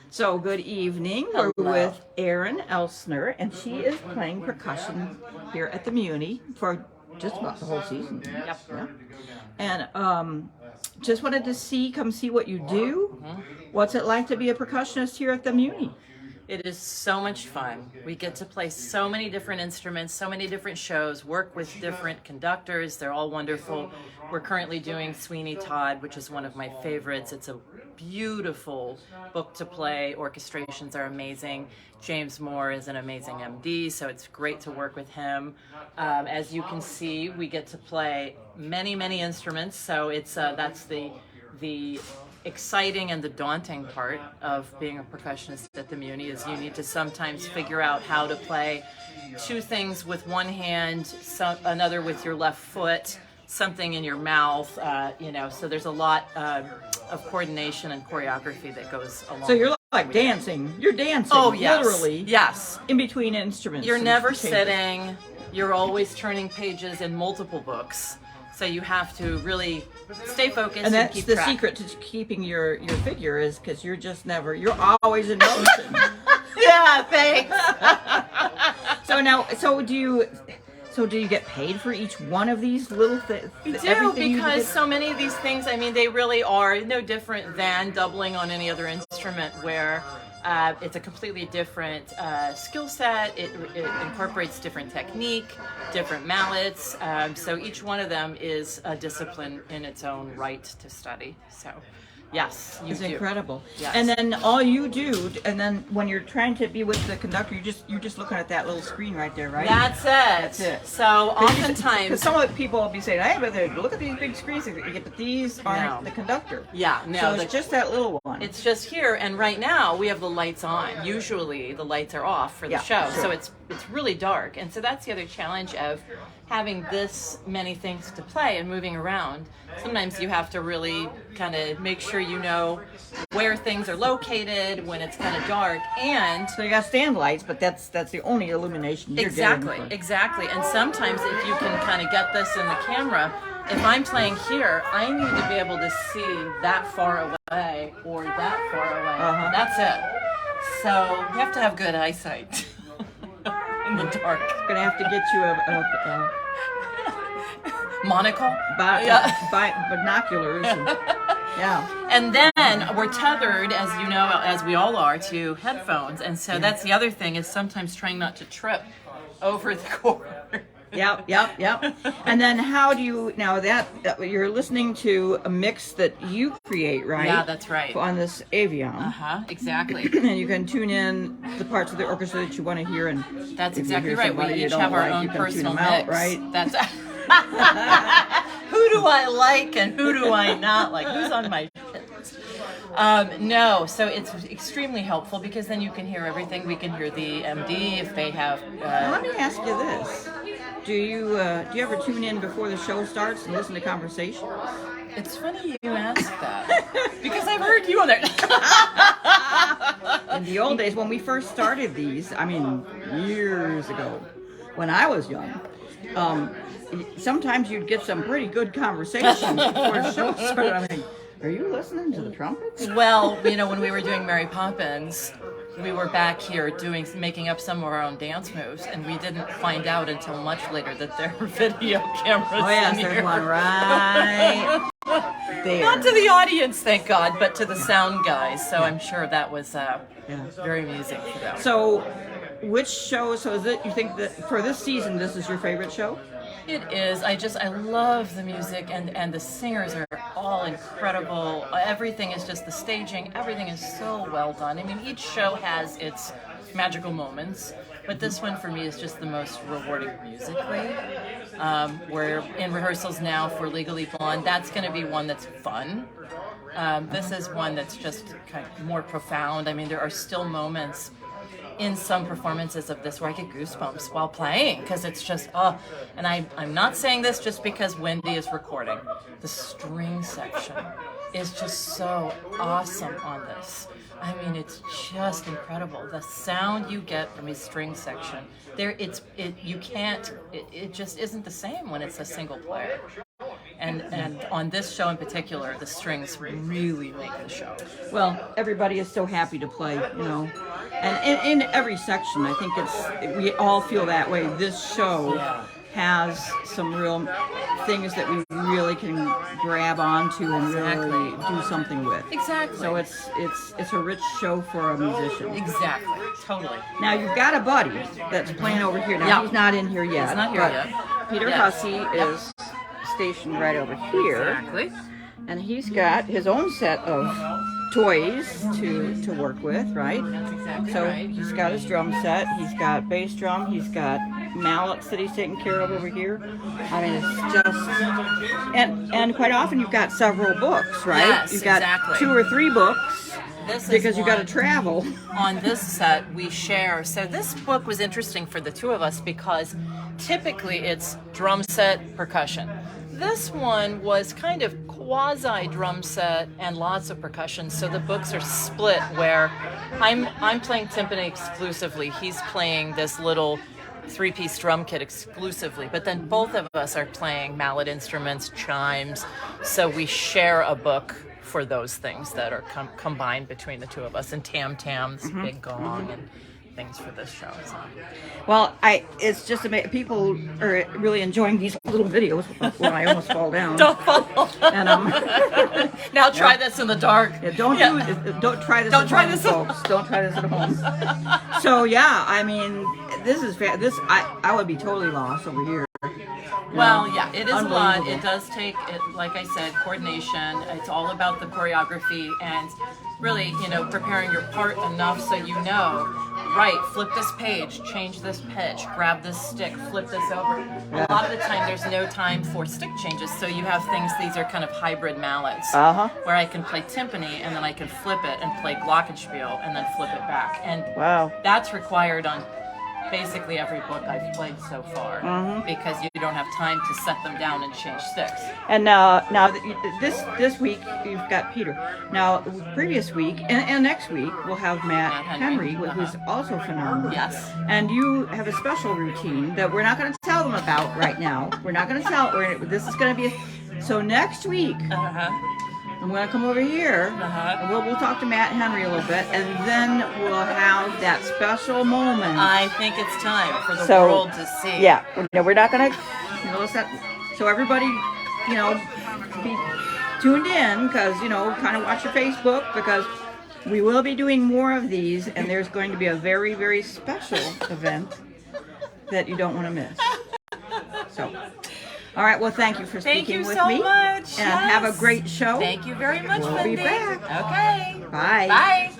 So good evening. Hello. We're with Erin Elstner, and she is playing percussion here at the Muny for just about the whole season. Yep. Yeah. And just wanted to come see what you do. What's it like to be a percussionist here at the Muny? It is so much fun. We get to play so many different instruments, so many different shows, work with different conductors. They're all wonderful. We're currently doing Sweeney Todd, which is one of my favorites. It's a beautiful book to play. Orchestrations are amazing. James Moore is an amazing MD, so it's great to work with him. As you can see, we get to play many, many instruments, so it's that's the exciting and the daunting part of being a percussionist at the Muny is you need to sometimes figure out how to play two things with one hand, another with your left foot, something in your mouth, so there's a lot of coordination and choreography that goes along. So you're like dancing. You're dancing. Oh, yes. Literally. Yes. In between instruments. You're never sitting. You're always turning pages in multiple books. So you have to really stay focused and that's keep the track. secret to keeping your figure is because you're always in motion. Yeah, thanks. So do you get paid for each one of these little things? We do, because so many of these things, I mean, they really are no different than doubling on any other instrument where it's a completely different skill set. It incorporates different technique, different mallets. So each one of them is a discipline in its own right to study. So yes, you it's do. Incredible. Yes. And then all you do, and then when you're trying to be with the conductor, you're just looking at that little screen right there, right? That's it. That's it. So oftentimes, because some of the people will be saying, "Hey, but look at these big screens," but these aren't the conductor. Yeah, no. So it's just that little one. It's just here, and right now we have the lights on. Usually the lights are off for the show, sure. so it's really dark, and so that's the other challenge of having this many things to play and moving around. Sometimes you have to really kind of make sure you know where things are located when it's kind of dark, and so you got stand lights, but that's the only illumination you're getting. Exactly. And sometimes if you can kind of get this in the camera, if I'm playing here, I need to be able to see that far away or that far away. That's it. So you have to have good eyesight in the dark. Gonna have to get you a monocle, binoculars. And then we're tethered, as you know, as we all are, to headphones, and so that's the other thing is sometimes trying not to trip over the cord. Yep. And then how do you now that you're listening to a mix that you create, right? Yeah, that's right. On this Avion. Exactly. And you can tune in the parts of the orchestra that you want to hear, and that's exactly right. We each have our own personal mix. Out, right? That's who do I like and who do I not like? Who's on my list? No, so it's extremely helpful because then you can hear everything. We can hear the MD if they have. Now, let me ask you this: Do you ever tune in before the show starts and listen to conversations? It's funny you ask that because I've heard you on there. In the old days, when we first started these, I mean, years ago, when I was young. Sometimes you'd get some pretty good conversations before the show started. I mean, are you listening to the trumpets? Well, when we were doing Mary Poppins, we were back here making up some of our own dance moves, and we didn't find out until much later that there were video cameras. Oh yes, there's one right there. Not to the audience, thank God, but to the sound guys. So I'm sure that was very amusing for them. So, which show? So is it? You think that for this season, this is your favorite show? It is. I love the music, and the singers are all incredible. Everything is just the staging. Everything is so well done. I mean, each show has its magical moments, but this one for me is just the most rewarding musically. We're in rehearsals now for Legally Blonde. That's going to be one that's fun. This is one that's just kind of more profound. I mean, there are still moments in some performances of this where I get goosebumps while playing because it's just and I'm not saying this just because Wendy is recording. The string section is just so awesome on this. I mean, it's just incredible. The sound you get from a string section it just isn't the same when it's a single player. And on this show in particular, the strings really make the show. Well, everybody is so happy to play, you know. And in every section, I think we all feel that way. This show has some real things that we really can grab onto and really do something with. Exactly. So it's a rich show for a musician. Exactly. Totally. Now you've got a buddy that's playing over here. Now he's not in here yet. He's not here but yet. Peter Hussey is stationed right over here. Exactly. And he's got his own set of toys to work with, right? That's exactly So right. he's got his drum set, he's got bass drum, he's got mallets that he's taking care of over here. I mean, it's just, and quite often you've got several books, right? Yes, you've got exactly. 2 or 3 books This is because you got to one- travel. On this set, we share. So this book was interesting for the two of us because typically it's drum set, percussion. This one was kind of quasi drum set and lots of percussion. So the books are split where I'm playing timpani exclusively. He's playing this little 3-piece drum kit exclusively, but then both of us are playing mallet instruments, chimes. So we share a book for those things that are combined between the two of us, and tam-tam, this big gong, and things for this show. So. Well, it's just amazing. People are really enjoying these little videos when I almost fall down. Don't fall. And Now try this in the dark. don't try this. Don't at try home, this. folks. Don't try this at home. So yeah, I mean, this is I would be totally lost over here. Well, yeah, it is a lot. Unbelievable. It does take, like I said, coordination. It's all about the choreography and really, preparing your part enough so you know, right, flip this page, change this pitch, grab this stick, flip this over. A lot of the time there's no time for stick changes, so you have things, these are kind of hybrid mallets, where I can play timpani and then I can flip it and play glockenspiel and then flip it back. And that's required on basically every book I've played so far, because you don't have time to set them down and change sticks. And now this week you've got Peter. Now previous week and next week we'll have Matt Henry, who's also phenomenal. Yes. And you have a special routine that we're not going to tell them about right now. We're not going to tell. This is going to be so next week. I'm going to come over here, and we'll talk to Matt Henry a little bit, and then we'll have that special moment. I think it's time for the world to see. Yeah, we're not going to, so everybody, be tuned in, because, kind of watch your Facebook, because we will be doing more of these, and there's going to be a very, very special event that you don't want to miss. So... All right, well, thank you for speaking with me. Thank you so much. And have a great show. Thank you very much, We'll Wendy. be back. Okay. Bye. Bye.